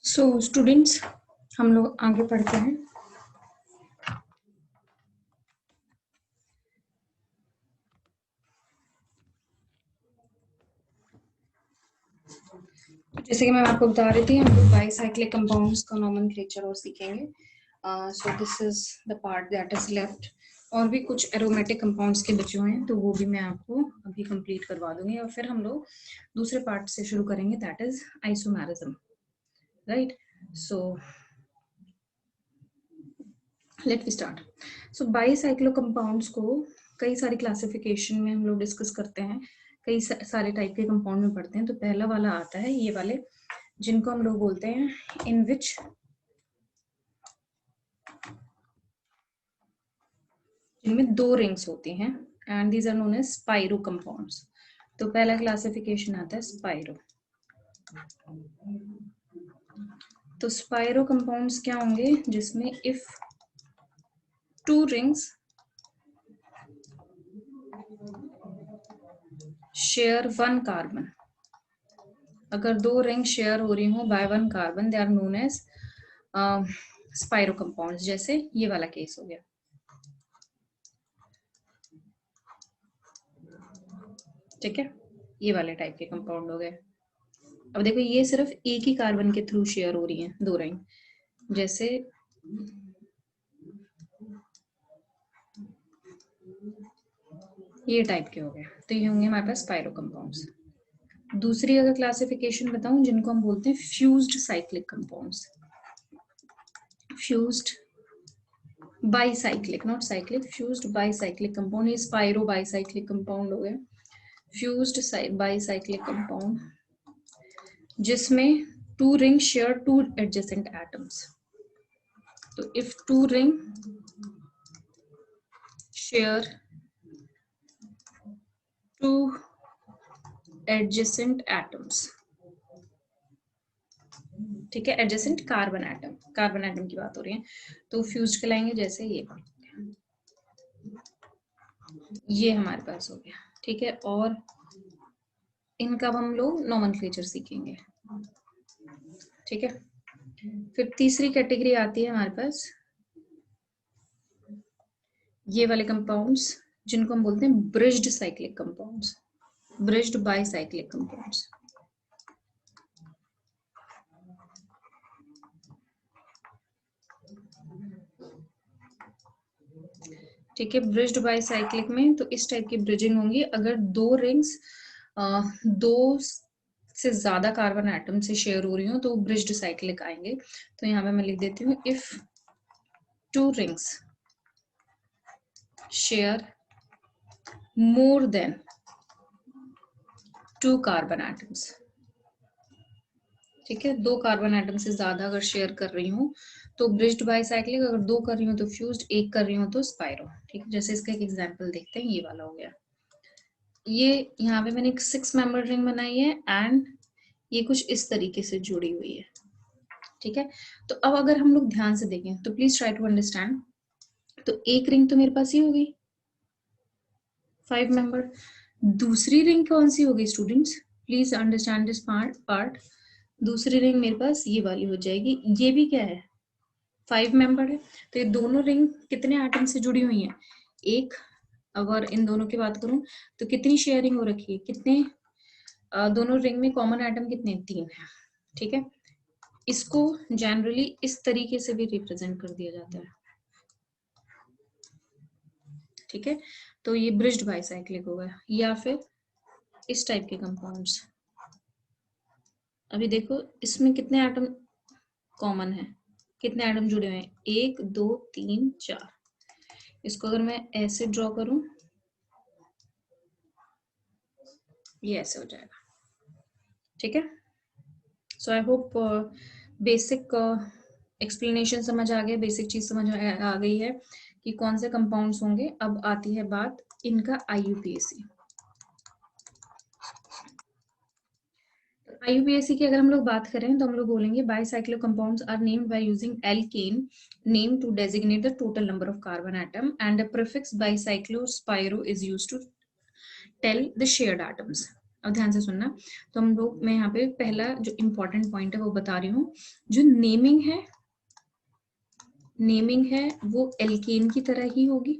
So students, हम लोग आगे पढ़ते हैं। जैसे कि मैं आपको बता रही थी, हम लोग बाईसाइक्लिक कंपाउंड्स का नोमेनक्लेचर और सीखेंगे। सो this is the part that is left. और भी कुछ एरोमेटिक कंपाउंड्स के बचे हुए हैं, तो वो भी मैं आपको अभी कंप्लीट करवा दूंगी, और फिर हम लोग दूसरे पार्ट से शुरू करेंगे, that is isomerism, right. So let we start. So bicyclo compounds को कई सारी क्लासिफिकेशन में हम लोग डिस्कस करते हैं, कई सारे टाइप के कंपाउंड में पढ़ते हैं। तो पहला वाला आता है ये वाले, जिनको हम लोग बोलते हैं इन विच जिनमें 2 रिंग्स होती हैं, and these are known as spiro compounds. तो पहला क्लासिफिकेशन आता है स्पाइरो। तो स्पाइरो कंपाउंड्स क्या होंगे, जिसमें इफ 2 रिंग्स शेयर 1 कार्बन, अगर 2 रिंग शेयर हो रही हो by 1 carbon, they are known as spiro compounds. जैसे ये वाला केस हो गया, ठीक है, ये वाले टाइप के कंपाउंड हो गए। अब देखो, ये सिर्फ एक ही कार्बन के थ्रू शेयर हो रही है 2 रिंग, जैसे ये टाइप के हो गए, तो ये होंगे हमारे पास स्पाइरो कंपाउंड्स। दूसरी अगर क्लासिफिकेशन बताऊं, जिनको हम बोलते हैं fused cyclic compounds. Fused bicyclic, not cyclic, fused bicyclic compound, ये स्पाइरो बाईसाइक्लिक कंपाउंड हो गए। फ्यूज्ड बाईसाइक्लिक कंपाउंड जिसमें 2 रिंग शेयर 2 एडजेसेंट एटम्स। तो if 2 ring share 2 adjacent atoms, ठीक है, एडजेसेंट कार्बन एटम की बात हो रही है, तो फ्यूज्ड कहलाएंगे। जैसे ये हमारे पास हो गया, ठीक है। और इनका हम लोग नोमेनक्लेचर सीखेंगे, ठीक है। फिर तीसरी कैटेगरी आती है हमारे पास ये वाले कंपाउंड्स, जिनको हम बोलते हैं bridged cyclic compounds, bridged bicyclic compounds. ठीक है, ब्रिज्ड बाईसाइक्लिक में तो इस टाइप की ब्रिजिंग होंगी, अगर 2 रिंग्स 2 से ज्यादा कार्बन एटम से शेयर हो रही हो तो ब्रिज्ड साइक्लिक आएंगे। तो यहाँ पे मैं लिख देती हूँ, if 2 rings share more than 2 carbon atoms, ठीक है, 2 कार्बन एटम से ज्यादा अगर शेयर कर रही हूँ तो ब्रिज्ड बाईसाइक्लिक, अगर 2 कर रही हूँ तो फ्यूज्ड, 1 कर रही हूँ तो स्पाइरो, ठीक है। जैसे इसका एक एग्जांपल देखते हैं, ये वाला हो गया। ये यहाँ पे मैंने एक 6 मेंबर रिंग बनाई है, एंड ये कुछ इस तरीके से जुड़ी हुई है, ठीक है। तो अब अगर हम लोग ध्यान से देखें तो प्लीज ट्राई टू अंडरस्टैंड। तो एक रिंग तो मेरे पास ही होगी 5 मेंबर, दूसरी रिंग कौन सी होगी students, please understand this part. दूसरी रिंग मेरे पास ये वाली हो जाएगी, ये भी क्या है 5 मेंबर है। तो ये दोनों रिंग कितने एटम से जुड़ी हुई हैं, एक। अगर इन दोनों की बात करूं तो कितनी शेयरिंग हो रखी है, कितने दोनों रिंग में कॉमन एटम कितने, 3 है, ठीक है। इसको जनरली इस तरीके से भी रिप्रेजेंट कर दिया जाता है, ठीक है। तो ये ब्रिज्ड बाईसाइक्लिक होगा, या फिर इस टाइप के कंपाउंड्स। अभी देखो इसमें कितने एटम कॉमन है, कितने एटम जुड़े हुए हैं, 1 2 3 4। इसको अगर मैं ऐसे ड्रॉ करूं, ये ऐसे हो जाएगा, ठीक है। सो आई होप बेसिक एक्सप्लेनेशन समझ आ गया, बेसिक चीज समझ आ गई है कि कौन से कंपाउंड्स होंगे। अब आती है बात इनका IUPAC। IUPAC की अगर हम लोग बात करें तो हम लोग बोलेंगे bicyclo compounds are named by using alkane name to designate the total number of carbon atom and the prefix bicyclo spiro is used to tell the shared atoms. अब ध्यान से सुनना। तो हम लोग, मैं यहाँ पे पहला जो इंपॉर्टेंट पॉइंट है वो बता रही हूँ। जो नेमिंग है वो एल्केन की तरह ही होगी,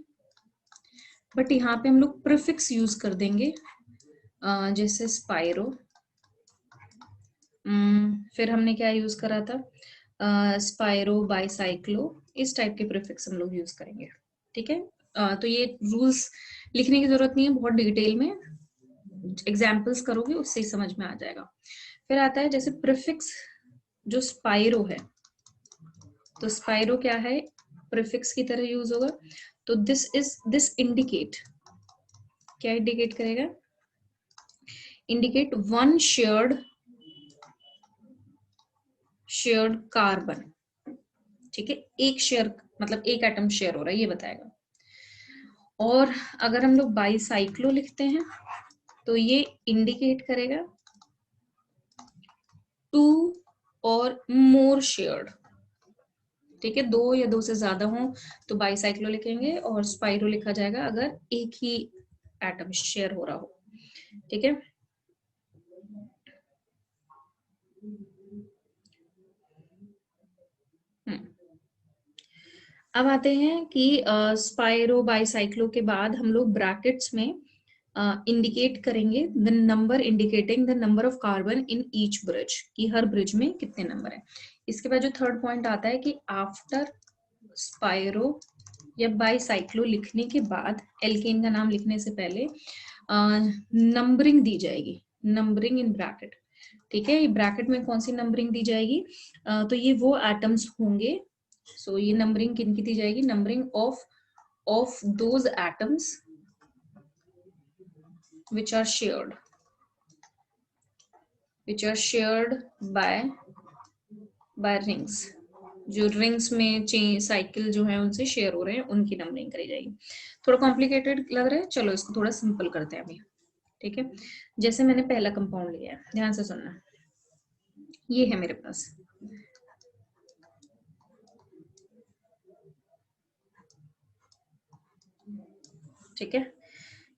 बट यहाँ पे हम लोग प्रीफिक्स यूज कर देंगे, जैसे स्पाइरो। फिर हमने क्या यूज करा था, स्पाइरो, बाइसाइक्लो, इस टाइप के प्रीफिक्स हम लोग यूज करेंगे। ठीक है। तो ये रूल्स लिखने की जरूरत नहीं है, बहुत डिटेल में एग्जाम्पल्स करोगे उससे ही समझ में आ जाएगा। फिर आता है जैसे प्रीफिक्स जो स्पाइरो है, तो स्पाइरो क्या है, प्रीफिक्स की तरह यूज होगा। तो दिस इंडिकेट, क्या इंडिकेट करेगा, इंडिकेट वन शेयर्ड कार्बन। ठीक है, एक शेयर मतलब एक एटम शेयर हो रहा है, ये बताएगा। और अगर हम लोग बाइसाइक्लो लिखते हैं तो ये इंडिकेट करेगा टू और मोर शेयर्ड। ठीक है, दो या दो से ज्यादा हो तो बाइसाइक्लो लिखेंगे, और स्पाइरो लिखा जाएगा अगर एक ही एटम शेयर हो रहा हो। ठीक है। अब आते हैं कि स्पाइरो बाइसाइक्लो के बाद हम लोग ब्रैकेट्स में इंडिकेट करेंगे the number, indicating the number of carbon in each bridge, कि हर ब्रिज में कितने नंबर है। इसके बाद जो थर्ड पॉइंट आता है कि आफ्टर स्पाइरो या बाइसाइक्लो लिखने के बाद, एल्केन का नाम लिखने से पहले नंबरिंग दी जाएगी, नंबरिंग इन ब्रैकेट। ठीक है, ब्रैकेट में कौन सी नंबरिंग दी जाएगी, तो ये वो एटम्स होंगे। सो ये नंबरिंग किन की दी जाएगी, numbering of those atoms which are shared by rings। जो रिंग्स में चेन साइकिल जो है उनसे शेयर हो रहे हैं उनकी नंबरिंग करी जाएगी। थोड़ा कॉम्प्लिकेटेड लग रहा है, चलो इसको थोड़ा सिंपल करते हैं अभी। ठीक है, जैसे मैंने पहला कंपाउंड लिया है, ध्यान से सुनना। ये है मेरे पास, ठीक है,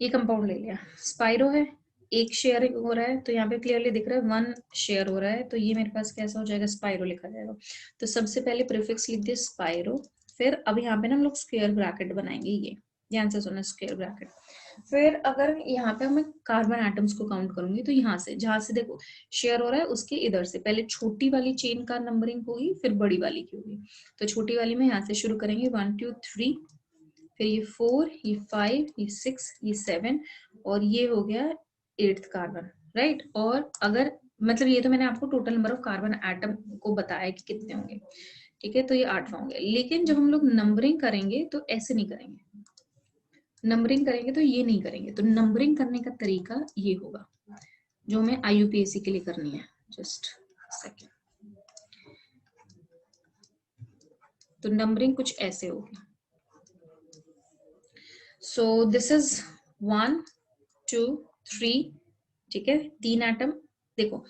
ये कंपाउंड ले लिया, स्पाइरो है, एक शेयर हो रहा है, तो यहाँ पे क्लियरली दिख रहा है वन शेयर हो रहा है, तो ये मेरे पास कैसा हो जाएगा, स्पाइरो लिखा जाएगा। तो सबसे पहले प्रीफिक्स लिख दिया स्पाइरो, फिर अब यहाँ पे ना हम लोग स्क्वायर ब्रैकेट बनाएंगे, ये ध्यान से सुना, स्क्वायर ब्रैकेट। फिर अगर यहाँ पे मैं कार्बन एटम्स को काउंट करूंगी तो यहाँ से, जहां से देखो शेयर हो रहा है उसके इधर से पहले छोटी वाली चेन का नंबरिंग होगी, फिर बड़ी वाली की होगी। तो छोटी वाली में यहाँ से शुरू करेंगे 1 2 3, फिर ये 4, ये 5, ये 6, ये 7, और ये हो गया 8th कार्बन, राइट। और अगर मतलब ये तो मैंने आपको total number of carbon atom को बताया कि कितने होंगे। ठीक है, तो ये 8वां हो गया। लेकिन जब हम लोग नंबरिंग करेंगे तो ऐसे नहीं करेंगे, नंबरिंग करेंगे तो ये नहीं करेंगे। तो नंबरिंग करने का तरीका ये होगा जो हमें IUPAC के लिए करनी है। Just second. तो नंबरिंग कुछ ऐसे होगी। सो दिस इज 1 2 3, ठीक है, 3 एटम। देखो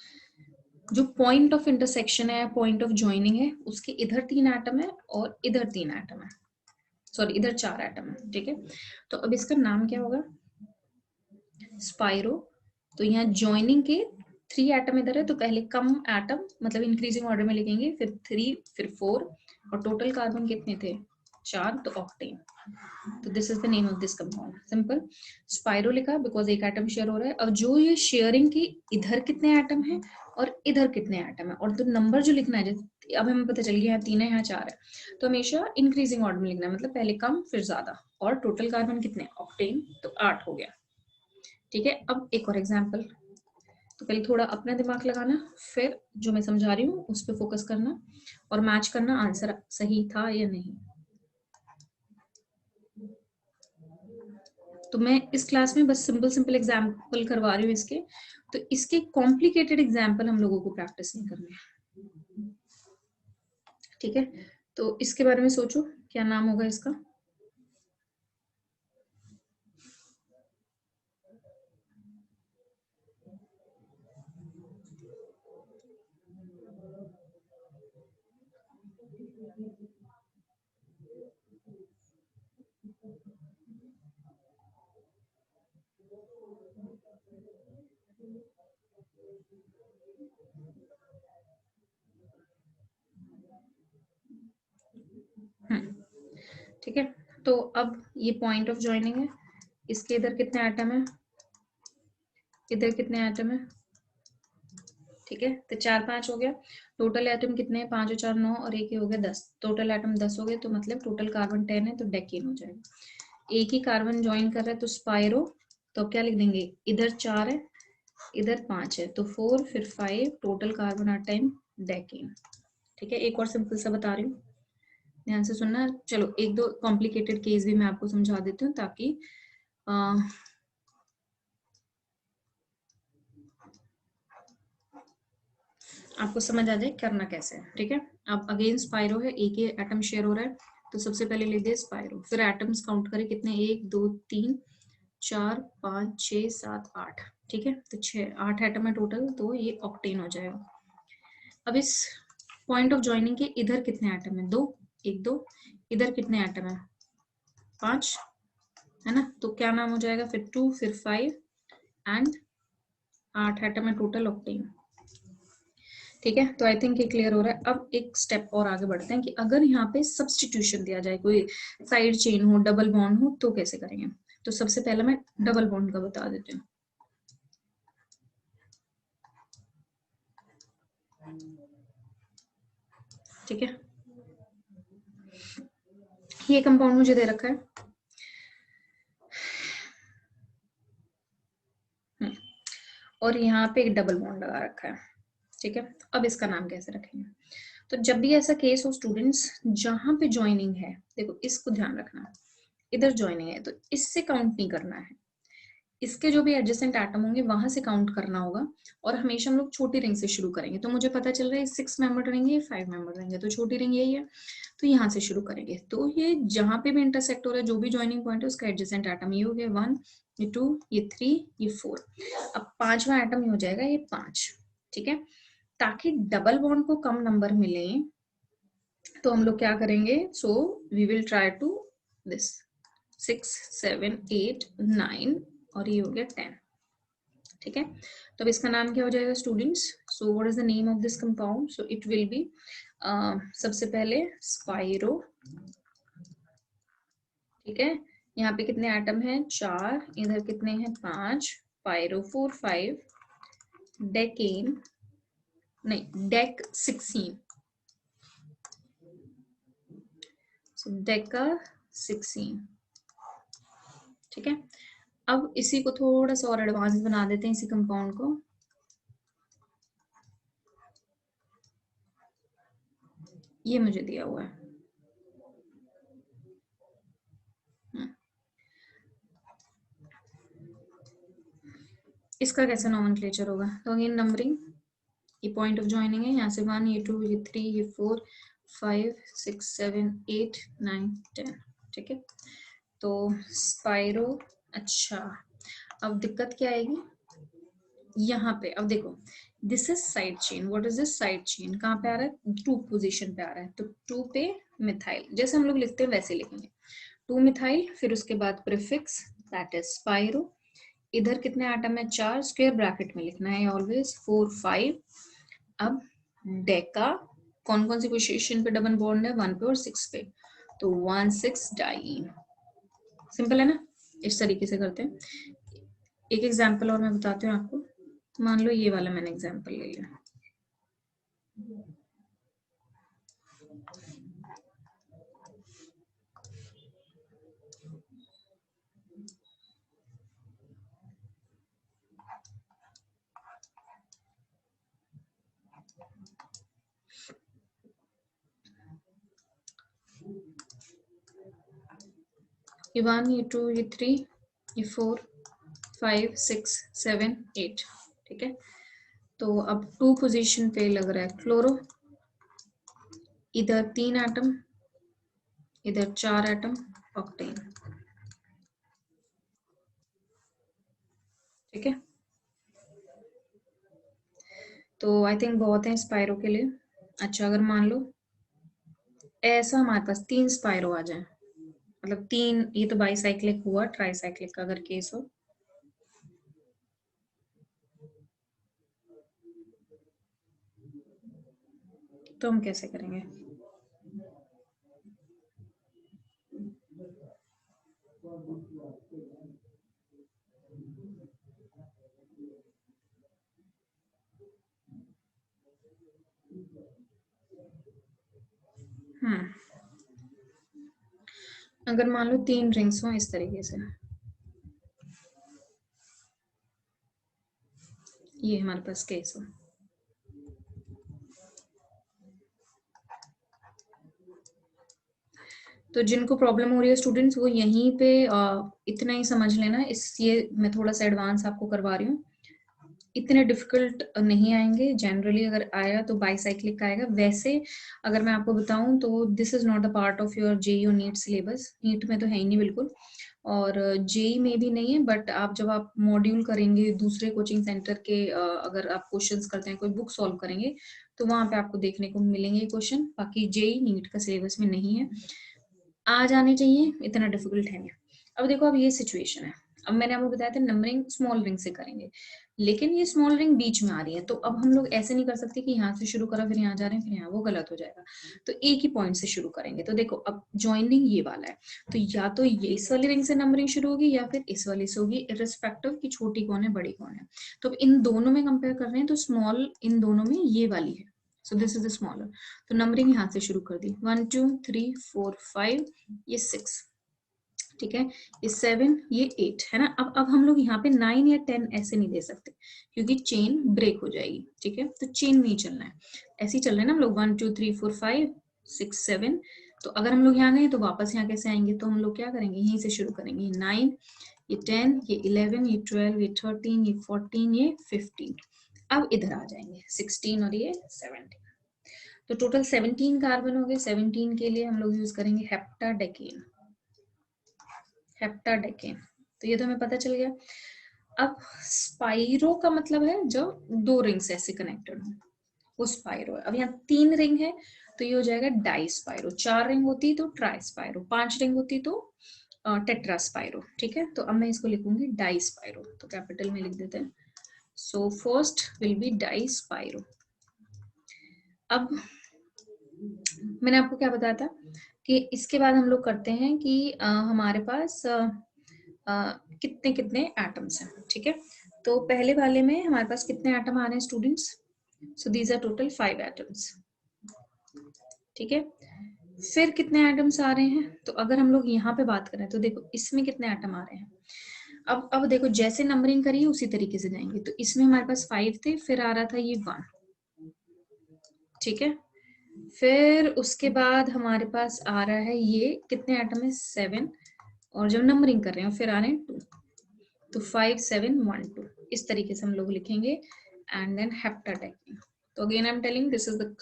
जो पॉइंट ऑफ इंटरसेक्शन है, पॉइंट ऑफ ज्वाइनिंग है, उसके इधर 3 एटम है और इधर 3 एटम है, सॉरी इधर 4 एटम है। ठीक है, तो अब इसका नाम क्या होगा, स्पाइरो। तो यहाँ ज्वाइनिंग के 3 एटम इधर है, तो पहले कम एटम मतलब इंक्रीजिंग ऑर्डर में लिखेंगे, फिर 3, फिर 4, और टोटल कार्बन कितने थे, 4, तो ऑक्टेन। तो this is the name of this compound, simple. Spiro लिखा बिकॉज एक एटम शेयर हो रहा है। अब जो ये शेयरिंग की इधर कितने एटम है और इधर कितने एटम है, और तो नंबर जो लिखना है, जैसे अब हमें पता चल गया यहाँ 3 है, यहाँ 4 है, तो हमेशा इंक्रीजिंग ऑर्डर में लिखना है, मतलब पहले कम फिर ज्यादा। और टोटल कार्बन कितने, ऑक्टेन, तो 8 हो गया। ठीक है, अब एक और एग्जाम्पल। तो पहले थोड़ा अपना दिमाग लगाना, फिर जो मैं समझा रही हूँ उस पर फोकस करना और मैच करना आंसर सही था या नहीं। तो मैं इस क्लास में बस सिंपल सिंपल एग्जाम्पल करवा रही हूँ इसके, तो इसके कॉम्प्लिकेटेड एग्जाम्पल हम लोगों को प्रैक्टिस नहीं करने। ठीक है, तो इसके बारे में सोचो क्या नाम होगा इसका। ठीक है, तो अब ये पॉइंट ऑफ ज्वाइनिंग है, इसके इधर कितने एटम है, इधर कितने एटम है, ठीक है, तो 4 5 हो गया। टोटल एटम कितने हैं, 5 और 4 9 और एक ही हो गया 10, टोटल एटम 10 हो गए, तो मतलब टोटल कार्बन 10 है, तो डेकेन हो जाएगा। एक ही कार्बन ज्वाइन कर रहा है तो स्पाइरो, तो अब क्या लिख देंगे, इधर 4 है इधर 5 है, तो 4 फिर 5, टोटल कार्बन आता है डेकेन। ठीक है, एक और सिंपल सा बता रही हूँ, ध्यान से सुनना। चलो एक दो कॉम्प्लिकेटेड केस भी मैं आपको समझा देती हूँ ताकि आपको समझ आ जाए करना कैसे है। ठीक है, अब अगेन स्पाइरो है, एक ही एटम शेयर हो रहा है, तो सबसे पहले लिख दिया स्पाइरो, फिर एटम्स काउंट करें कितने, 1 2 3 4 5 6 7 8। ठीक है, तो 8 एटम है टोटल, तो ये ऑक्टेन हो जाएगा। अब इस पॉइंट ऑफ ज्वाइनिंग के इधर कितने एटम है, 2 1 2, इधर कितने एटम है, 5 है ना, तो क्या नाम हो जाएगा फिर 2 फिर 5 एंड 8 एटम है टोटल, ऑक्टेन। ठीक है, तो आई थिंक ये क्लियर हो रहा है। अब एक स्टेप और आगे बढ़ते हैं कि अगर यहाँ पे सब्सटीट्यूशन दिया जाए, कोई साइड चेन हो, डबल बॉन्ड हो, तो कैसे करेंगे। तो सबसे पहले मैं डबल बॉन्ड का बता देती हूँ। ठीक है, ये कंपाउंड मुझे दे रखा है, और यहाँ पे एक डबल बॉन्ड लगा रखा है। ठीक है, अब इसका नाम कैसे रखेंगे। तो जब भी ऐसा केस हो स्टूडेंट्स, जहां पे ज्वाइनिंग है, देखो इसको ध्यान रखना, इधर ज्वाइनिंग है तो इससे काउंट नहीं करना है, इसके जो भी एडजेसेंट एटम होंगे वहां से काउंट करना होगा। और हमेशा हम लोग छोटी रिंग से शुरू करेंगे, तो मुझे पता चल रहा है 6 मेंबर रहेंगे, 5 मेंबर रहेंगे, तो छोटी रिंग यही है, तो यहाँ से शुरू करेंगे। तो ये जहां पे भी इंटरसेक्ट हो रहा है, जो भी ज्वाइनिंग पॉइंट है उसका एडजेसेंट एटम ये हो गया 1 ये 2 ये 3 ये 4। अब 5वां एटम ये हो जाएगा ये 5। ठीक है, ताकि डबल बॉन्ड को कम नंबर मिले तो हम लोग क्या करेंगे, so we will try to this 6 7 8 9 और ये हो गया 10। ठीक है, तो अब इसका नाम क्या हो जाएगा students, so what is the name of this compound, so it will be सबसे पहले स्पाइरो। ठीक है, यहाँ पे कितने एटम हैं, 4, इधर कितने हैं, 5, पायरो 4 5, डेकेन नहीं डेक 16, सो डेका 16। ठीक है, अब इसी को थोड़ा सा और एडवांस बना देते हैं इसी कंपाउंड को। ये मुझे दिया हुआ है, इसका कैसे नोमेनक्लेचर होगा, तो अगेन नंबरिंग, ये पॉइंट ऑफ ज्वाइनिंग है, यहाँ से 1 ये 2 ये 3 ये 4 5 6 7 8 9 10। ठीक है, तो स्पाइरो। अच्छा, अब दिक्कत क्या आएगी यहाँ पे, अब देखो this is side chain, what is this side chain, कहाँ पे आ रहा है, 2 पोजीशन पे आ रहा है, तो 2 पे मिथाइल, जैसे हम लोग लिखते हैं वैसे लिखेंगे, 2 मिथाइल, फिर उसके बाद प्रीफिक्स दैट इज स्पाइरो, इधर कितने एटम है, 4, स्क्वायर ब्रैकेट में लिखना है ऑलवेज, 4 5। अब डेका, कौन कौन सी पोजीशन पे डबल बॉन्ड है, 1 पे और 6 पे, तो 1 6 डाइईन। सिंपल है ना, इस तरीके से करते हैं। एक एग्जांपल और मैं बताती हूँ आपको, मान लो ये वाला मैंने एग्जांपल ले लिया, ये 1 ये 2 ये 3 ये 4 5 6 7 8। ठीक है, तो अब 2 पोजीशन पे लग रहा है क्लोरो, इधर 3 एटम, इधर 4 एटम, ऑक्टेन। ठीक है, तो आई थिंक बहुत है स्पाइरो के लिए। अच्छा, अगर मान लो ऐसा हमारे पास 3 स्पाइरो आ जाए, मतलब 3, ये तो बाईसाइक्लिक हुआ, ट्राईसाइक्लिक का अगर केस हो, तो हम कैसे करेंगे? अगर मान लो 3 रिंग्स हो इस तरीके से, ये हमारे पास केस हो, तो जिनको प्रॉब्लम हो रही है स्टूडेंट्स, वो यहीं पे इतना ही समझ लेना। इस ये मैं थोड़ा सा एडवांस आपको करवा रही हूँ, इतने डिफिकल्ट नहीं आएंगे। जनरली अगर आया तो बाईसाइक्लिक का आएगा। वैसे अगर मैं आपको बताऊं तो this is not a part of your JEE और नीट सिलेबस, नीट में तो है ही नहीं बिल्कुल, और जेई में भी नहीं है। बट आप जब आप मॉड्यूल करेंगे दूसरे कोचिंग सेंटर के, अगर आप क्वेश्चंस करते हैं, कोई बुक सॉल्व करेंगे, तो वहां पे आपको देखने को मिलेंगे क्वेश्चन। बाकी जेई नीट का सिलेबस में नहीं है, आ जाने चाहिए, इतना डिफिकल्ट है नहीं। अब देखो, अब ये सिचुएशन है, अब मैंने आपको बताया था नंबरिंग स्मॉल रिंग से करेंगे, लेकिन ये स्मॉल रिंग बीच में आ रही है, तो अब हम लोग ऐसे नहीं कर सकते कि यहाँ से शुरू करा फिर यहाँ जा रहे हैं फिर यहाँ, वो गलत हो जाएगा। तो एक ही पॉइंट से शुरू करेंगे। तो देखो, अब ज्वाइनिंग ये वाला है, तो या तो ये इस वाली रिंग से नंबरिंग शुरू होगी या फिर इस वाली से होगी, इररिस्पेक्टिव की छोटी कौन है बड़ी कौन है। तो इन दोनों में कंपेयर कर रहे हैं, तो स्मॉल इन दोनों में ये वाली है, सो दिस इज द स्मॉलर। तो नंबरिंग यहाँ से शुरू कर दी, 1 2 3 4 5, ये 6, ठीक है, ये 7, ये 8 है ना। अब हम लोग यहाँ पे 9 या 10 ऐसे नहीं दे सकते, क्योंकि चेन ब्रेक हो जाएगी। ठीक है, तो चेन नहीं चलना है, ऐसे ही चल रहा है ना हम लोग, 1 2 3 4 5 6 7। तो अगर हम लोग यहाँ गए तो वापस यहाँ कैसे आएंगे, तो हम लोग क्या करेंगे, यहीं से शुरू करेंगे, 9, ये 10, ये 11, ये 12, ये 13, ये 14, ये 15। अब इधर आ जाएंगे 16 और ये 17। तो टोटल 17 कार्बन हो गए। 17 के लिए हम लोग यूज करेंगे हेप्टाडेकेन, हेप्टाडेकेन। तो ये तो हमें पता चल गया। अब स्पाइरो का मतलब है जो 2 रिंग्स ऐसे कनेक्टेड हो, वो स्पाइरो है। अब यहाँ 3 रिंग है, तो ये हो जाएगा डाई स्पाइरो। 4 रिंग होती तो ट्राई स्पाइरो, 5 रिंग होती तो टेट्रा स्पाइरो। ठीक है, तो अब मैं इसको लिखूंगी डाई स्पाइरो, तो कैपिटल में लिख देते हैं। So first will be di spiro. अब मैंने आपको क्या बताया था कि इसके बाद हम लोग करते हैं कि हमारे पास कितने कितने एटम्स हैं। ठीक है, तो पहले वाले में हमारे पास कितने एटम आ रहे हैं students, so these are total 5 atoms. ठीक है, फिर कितने एटम्स आ रहे हैं, तो अगर हम लोग यहाँ पे बात करें तो देखो इसमें कितने एटम आ रहे हैं। अब देखो, जैसे नंबरिंग करिए उसी तरीके से जाएंगे। तो इसमें हमारे पास 5 थे, फिर आ रहा था ये 1। ठीक है, फिर उसके बाद हमारे पास आ रहा है ये कितने आइटम है, 7, और जब नंबरिंग कर रहे हैं फिर आ रहे हैं 2, तो 5 7 1 2, इस तरीके से हम लोग लिखेंगे। And then heptadecane. तो again I am telling this is the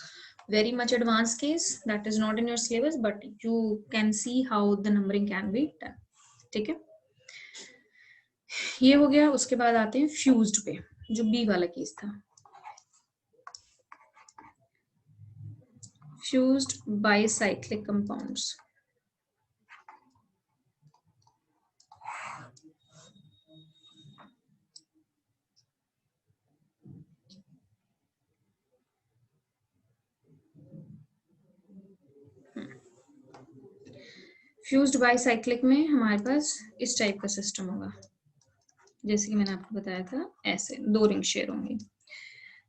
very much advanced case that is not in your syllabus, but you can see how the numbering can be done. ठीक है, ये हो गया। उसके बाद आते हैं फ्यूज्ड पे, जो बी वाला केस था, fused bicyclic compounds. Fused bicyclic में हमारे पास इस टाइप का सिस्टम होगा, जैसे कि मैंने आपको बताया था, ऐसे 2 रिंग शेयर होंगी,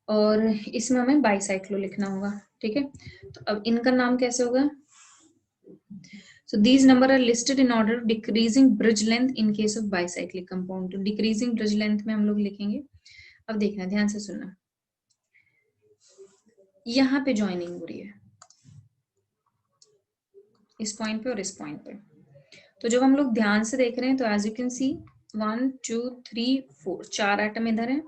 और इसमें हमें बाइसाइक्लो लिखना होगा। ठीक है, तो अब इनका नाम कैसे होगा, so these number are listed in order of decreasing bridge length in case of bicyclic compound। तो decreasing bridge length में हम लोग लिखेंगे। अब देखना, ध्यान से सुनना, यहाँ पे ज्वाइनिंग हो रही है इस पॉइंट पे और इस पॉइंट पे। तो जब हम लोग ध्यान से देख रहे हैं तो as you can see 1 2 3 4, 4 atom इधर है।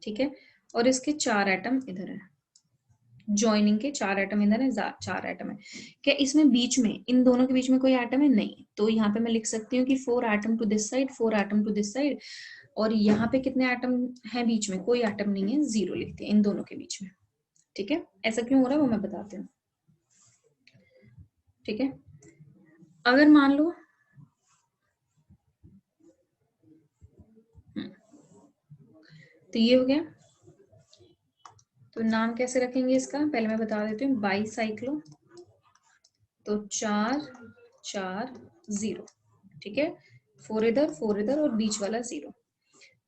ठीक है, और इसके 4 एटम इधर है, ज्वाइनिंग के 4 एटम इधर है, 4 एटम है। क्या इसमें बीच में, इन दोनों के बीच में कोई एटम है? नहीं। तो यहाँ पे मैं लिख सकती हूँ कि 4 atom to this side, 4 atom to this side. और यहाँ पे कितने एटम है बीच में? कोई एटम नहीं है, 0 लिखते हैं इन दोनों के बीच में। ठीक है, ऐसा क्यों हो रहा है वो मैं बताती हूँ। ठीक है, अगर मान लो तो ये हो गया। तो नाम कैसे रखेंगे इसका, पहले मैं बता देती हूँ। बाईसाइक्लो, तो 4 4 0। ठीक है, 4 इधर और बीच वाला 0।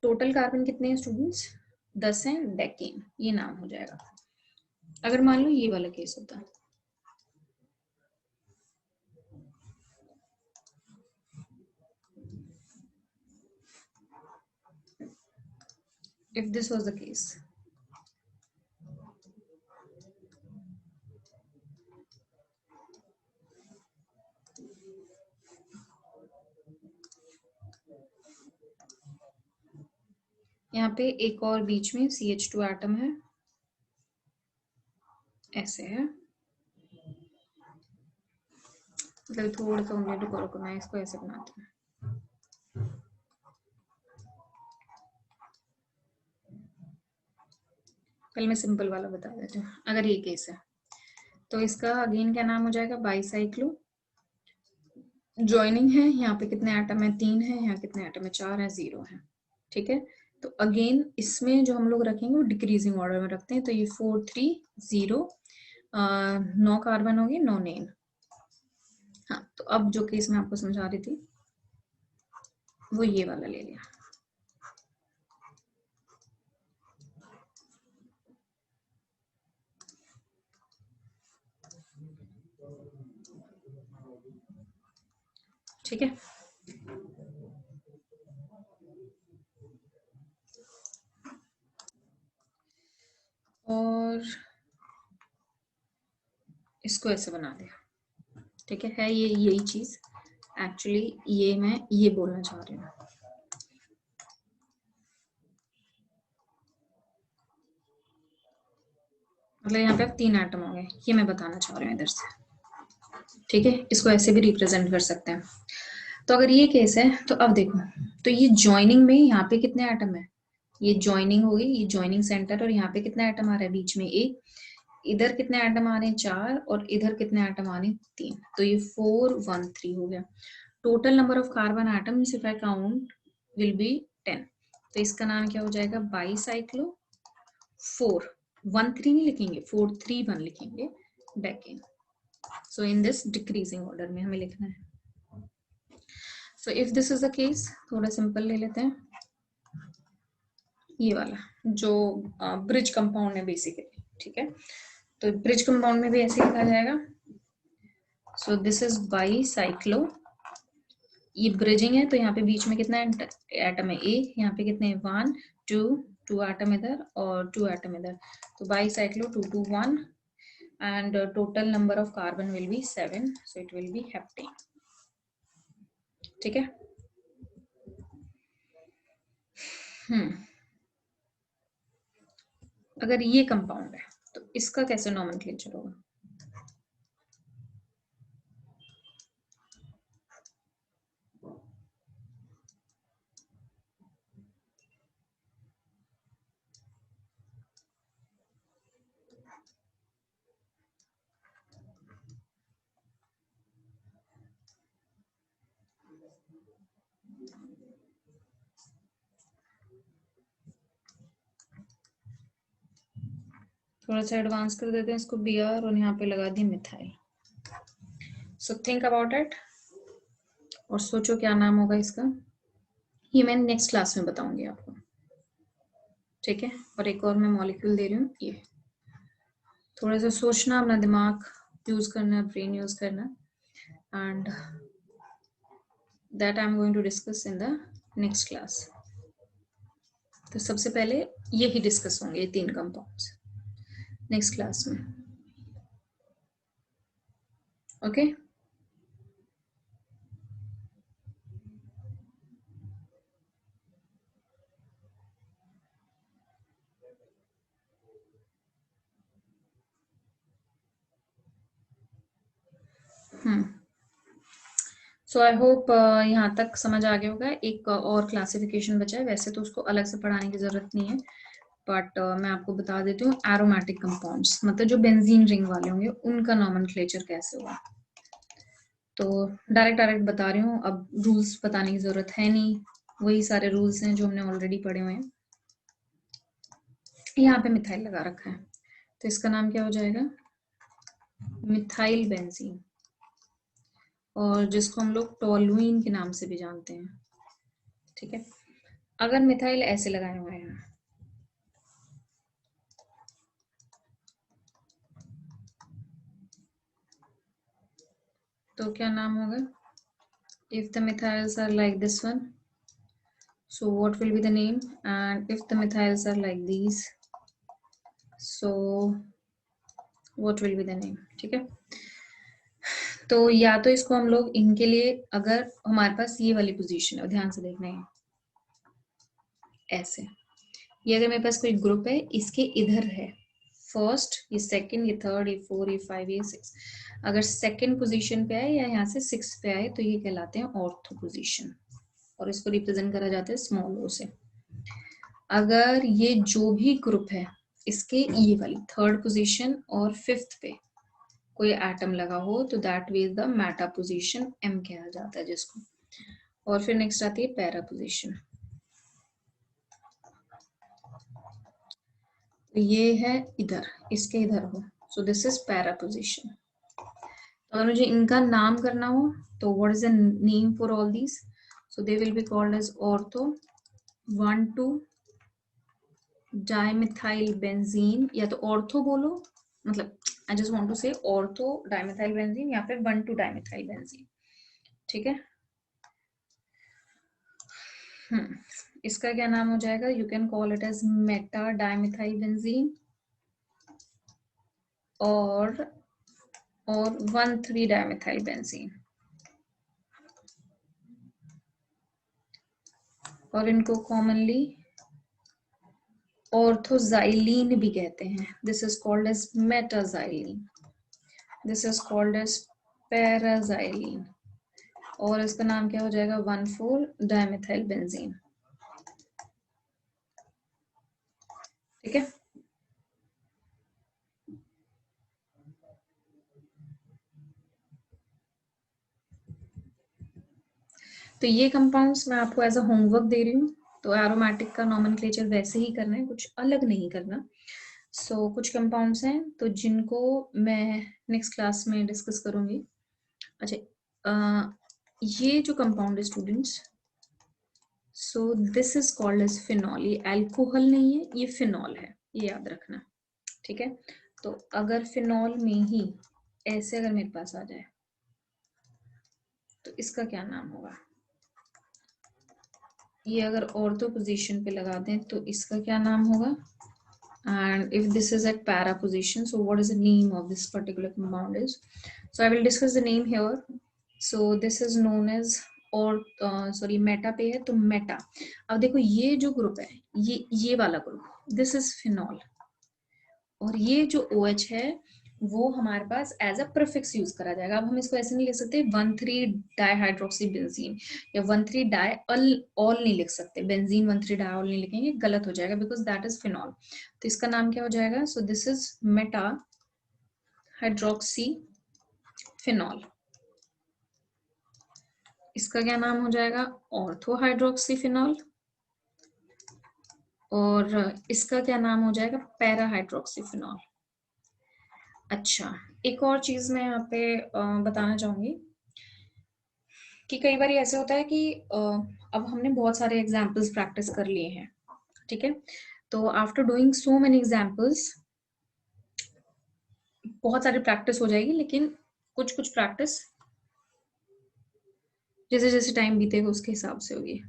टोटल कार्बन कितने हैं स्टूडेंट्स? 10 हैं। डेकेन, ये नाम हो जाएगा। अगर मान लो ये वाला केस होता, if this was the case, यहाँ पे एक और बीच में CH2 एटम है, ऐसे है। मतलब थोड़ा सा उन्हें रुको, मैं इसको ऐसे बनाती हूँ। पहले मैं सिंपल वाला बता देती हूँ। अगर ये केस है तो इसका अगेन क्या नाम हो जाएगा? बाईसाइक्लो। ज्वाइनिंग है, यहाँ पे कितने एटम है? 3 है। यहाँ कितने एटम है? 4 है, 0 है। ठीक है, तो अगेन इसमें जो हम लोग रखेंगे वो डिक्रीजिंग ऑर्डर में रखते हैं। तो ये 4 3 0, 9 कार्बन होगी, 9 नेम। हाँ, तो अब जो केस मैं आपको समझा रही थी वो ये वाला ले लिया। ठीक है, और इसको ऐसे बना दिया। ठीक है ये यही चीज एक्चुअली ये मैं ये बोलना चाह रही हूँ। मतलब यहाँ पे अब 3 एटम हो गए, ये मैं बताना चाह रही हूँ इधर से। ठीक है, इसको ऐसे भी रिप्रेजेंट कर सकते हैं। तो अगर ये केस है तो अब देखो, तो ये ज्वाइनिंग में यहाँ पे कितने एटम है? ये ज्वाइनिंग होगी, ये ज्वाइनिंग सेंटर, और यहाँ पे कितना एटम आ रहा है बीच में? एक। इधर कितने एटम आ रहे हैं? 4, और इधर कितने एटम आ रहे हैं? 3। तो ये 4 1 3 हो गया। Total number of carbon atoms if I count will be 10। तो इसका नाम क्या हो जाएगा? बाईसाइक्लो 4 1 3 नहीं लिखेंगे, 4 3 1 लिखेंगे, decane. So in this decreasing order में हमें लिखना है। So if this is the case, थोड़ा सिंपल ले लेते हैं। ये वाला जो ब्रिज कंपाउंड है बेसिकली। ठीक है, तो ब्रिज कंपाउंड में भी ऐसे लिखा जाएगा। सो दिस इज बाईसाइक्लो, ये ब्रिजिंग है तो यहाँ पे बीच में कितना एटम है? एक। यहाँ पे कितने? 1 2 2 एटम इधर और 2 एटम इधर। तो bicyclo 2 2 1 and total number of carbon will be 7, so it will be heptane. ठीक है, अगर ये कंपाउंड है तो इसका कैसे नोमेनक्लेचर होगा? थोड़ा सा एडवांस कर देते हैं इसको, Br, और यहाँ पे लगा दी methyl. So think about it और सोचो क्या नाम होगा इसका। ये मैं नेक्स्ट क्लास में बताऊंगी आपको। ठीक है, और एक और मैं मॉलिक्यूल दे रही हूँ, ये थोड़ा सा सोचना, अपना दिमाग यूज करना, ब्रेन यूज करना, and that I am going to discuss in the next class. तो सबसे पहले यही डिस्कस होंगे, ये 3 कंपाउंड्स नेक्स्ट क्लास में। ओके सो आई होप यहाँ तक समझ आ गया होगा। एक और क्लासिफिकेशन बचा है, वैसे तो उसको अलग से पढ़ाने की जरूरत नहीं है, बट मैं आपको बता देती हूँ एरोमेटिक कंपाउंड्स, मतलब जो बेंजीन रिंग वाले होंगे उनका नॉमेनक्लेचर कैसे होगा। तो डायरेक्ट बता रही हूँ, अब रूल्स बताने की जरूरत है नहीं, वही सारे रूल्स हैं जो हमने ऑलरेडी पढ़े हुए हैं। यहाँ पे मिथाइल लगा रखा है, तो इसका नाम क्या हो जाएगा, मिथाइल बेंजीन, और जिसको हम लोग टोलुइन के नाम से भी जानते हैं। ठीक है, अगर मिथाइल ऐसे लगाए हुए हैं, तो क्या नाम होगा, if the methyls are like this one, so what will be the name, and if the methyls are like these, so what will be the name। ठीक है, तो या तो इसको हम लोग इनके लिए, अगर हमारे पास ये वाली पोजीशन है, ध्यान से देखना है ऐसे, ये अगर मेरे पास कोई ग्रुप है, इसके इधर है फर्स्ट, ये सेकंड, ये थर्ड, ये फोर, ये फाइव, ये सिक्स, अगर सेकंड पोजीशन पे आए या यहाँ से सिक्स पे आए तो ये कहलाते हैं ऑर्थो पोजीशन, और इसको रिप्रेजेंट करा जाता है स्मॉल ओ से। अगर ये जो भी ग्रुप है, इसके ये वाली थर्ड पोजीशन और फिफ्थ पे कोई एटम लगा हो, तो that way the meta position M कहा जाता है जिसको। और फिर नेक्स्ट आती है पैरा पोजीशन, तो ये है इधर, इसके इधर हो, so this is para position. तो अगर मुझे इनका नाम करना हो, तो what is the name for all these, so they will be called as ortho 1,2 dimethyl benzene, या तो ऑर्थो बोलो, मतलब I just want to say ortho dimethyl benzene, या फिर 1,2 डाइमिथाइल बेंजीन। ठीक है, इसका क्या नाम हो जाएगा, you can call it as meta dimethyl benzene और 1,3 डाइमिथाइल बेंजीन, और इनको कॉमनली ऑर्थोजाइलीन भी कहते हैं। This is called as metaxylene, this is called as paraxylene, और इसका नाम क्या हो जाएगा, 1,4 डाइमिथाइल बेंजीन। ठीक है, तो ये कंपाउंड्स मैं आपको एज अ होमवर्क दे रही हूँ। तो एरोमेटिक का नॉमेनक्लेचर वैसे ही करना है, कुछ अलग नहीं करना। सो कुछ कंपाउंड्स हैं तो जिनको मैं नेक्स्ट क्लास में डिस्कस करूंगी। अच्छा, ये जो कंपाउंड है students, so this is called as phenol, ये अल्कोहल नहीं है, ये फिनॉल है, ये याद रखना। ठीक है, तो अगर फिनॉल में ही ऐसे अगर मेरे पास आ जाए, तो इसका क्या नाम होगा, ये अगर ऑर्थो पोजीशन पे लगा दें तो इसका क्या नाम होगा, and if this is at para position, so what is the name of this particular compound is, so I will discuss the name here। so this is known as, और sorry Meta पे है तो Meta. अब देखो ये जो group है, ये वाला ग्रुप, दिस इज फिनॉल, और ये जो OH है वो हमारे पास एज अ प्रीफिक्स यूज करा जाएगा। अब हम इसको ऐसे नहीं लिख सकते 1,3 डाइहाइड्रोक्सी बेंजीन या 1,3 डाई ऑल नहीं लिख सकते, बेंजीन 1,3 डाइऑल नहीं लिखेंगे, गलत हो जाएगा, बिकॉज दैट इज फिनॉल। तो इसका नाम क्या हो जाएगा, सो this is Meta hydroxy phenol. इसका क्या नाम हो जाएगा, ऑर्थो हाइड्रोक्सी फिनॉल, और इसका क्या नाम हो जाएगा, पैरा हाइड्रोक्सी फिनॉल। अच्छा, एक और चीज मैं यहाँ पे बताना चाहूंगी कि कई बार ऐसे होता है कि अब हमने बहुत सारे एग्जाम्पल्स प्रैक्टिस कर लिए हैं। ठीक है, तो after doing so many examples बहुत सारी प्रैक्टिस हो जाएगी, लेकिन कुछ कुछ प्रैक्टिस जैसे जैसे टाइम बीतेगा उसके हिसाब से होगी।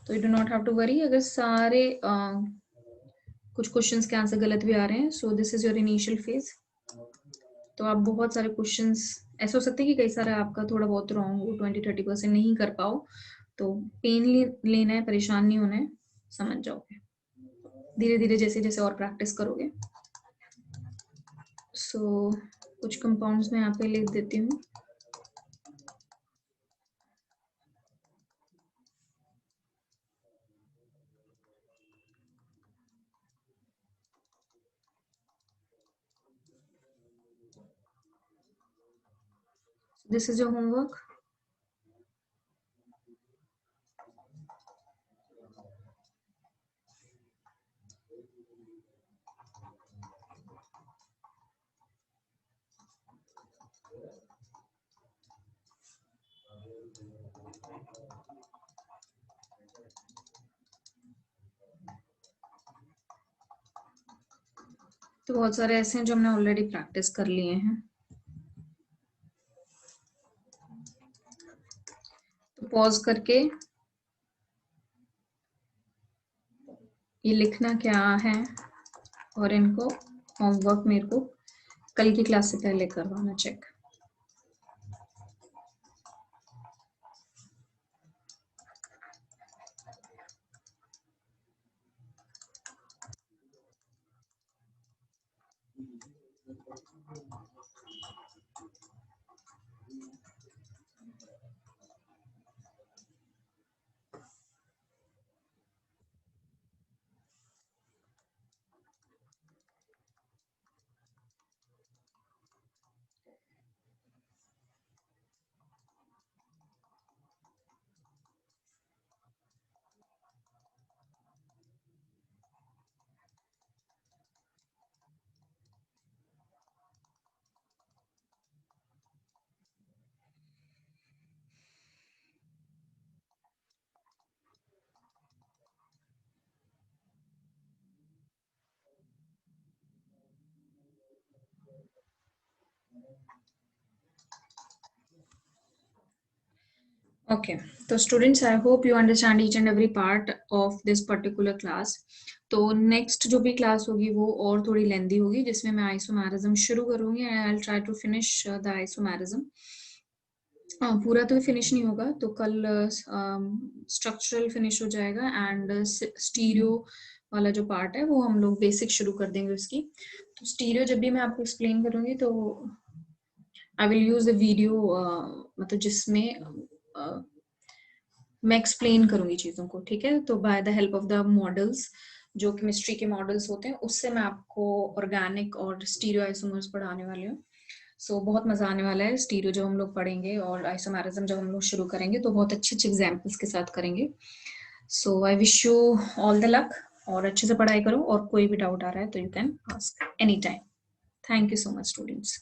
तो you do not have to worry अगर सारे कुछ क्वेश्चंस के आंसर गलत भी आ रहे हैं। सो this is your initial phase, तो आप बहुत सारे क्वेश्चंस ऐसे हो सकते हैं कि कई सारे आपका थोड़ा बहुत रॉन्ग हो, 20-30% नहीं कर पाओ, तो पेन लेना है, परेशान नहीं होना है, समझ जाओगे धीरे धीरे जैसे जैसे और प्रैक्टिस करोगे। सो कुछ कंपाउंड्स में यहाँ पे लिख देती हूँ। This is your homework. तो बहुत सारे ऐसे हैं जो हमने ऑलरेडी प्रैक्टिस कर लिए हैं। तो पॉज करके ये लिखना क्या है और इनको होमवर्क मेरे को कल की क्लास से पहले करवाना check. Okay, so students, I hope you understand each and every part of this particular class. तो next जो भी class होगी वो और थोड़ी lengthy होगी, जिसमें मैं isomerism शुरू करूँगी and I'll try to finish the isomerism. पूरा तो फिनिश नहीं होगा, तो कल स्ट्रक्चरल फिनिश हो जाएगा एंड स्टीरियो वाला जो पार्ट है वो हम लोग बेसिक शुरू कर देंगे उसकी। तो स्टीरियो जब भी मैं आपको एक्सप्लेन करूँगी तो I will use the video, मतलब जिसमें मैं एक्सप्लेन करूंगी चीजों को, ठीक है। तो by the help of the models, जो केमिस्ट्री के मॉडल्स होते हैं, उससे मैं आपको ऑर्गेनिक और स्टीरियो आइसोमर्स पढ़ाने वाली हूँ। सो बहुत मजा आने वाला है। स्टीरियो जब हम लोग पढ़ेंगे और आइसोमेरिज्म जब हम लोग शुरू करेंगे तो बहुत अच्छे अच्छे एग्जाम्पल्स के साथ करेंगे। So I wish you all the luck और अच्छे से पढ़ाई करो, और कोई भी डाउट आ रहा है तो you can ask any time. Thank you so much students.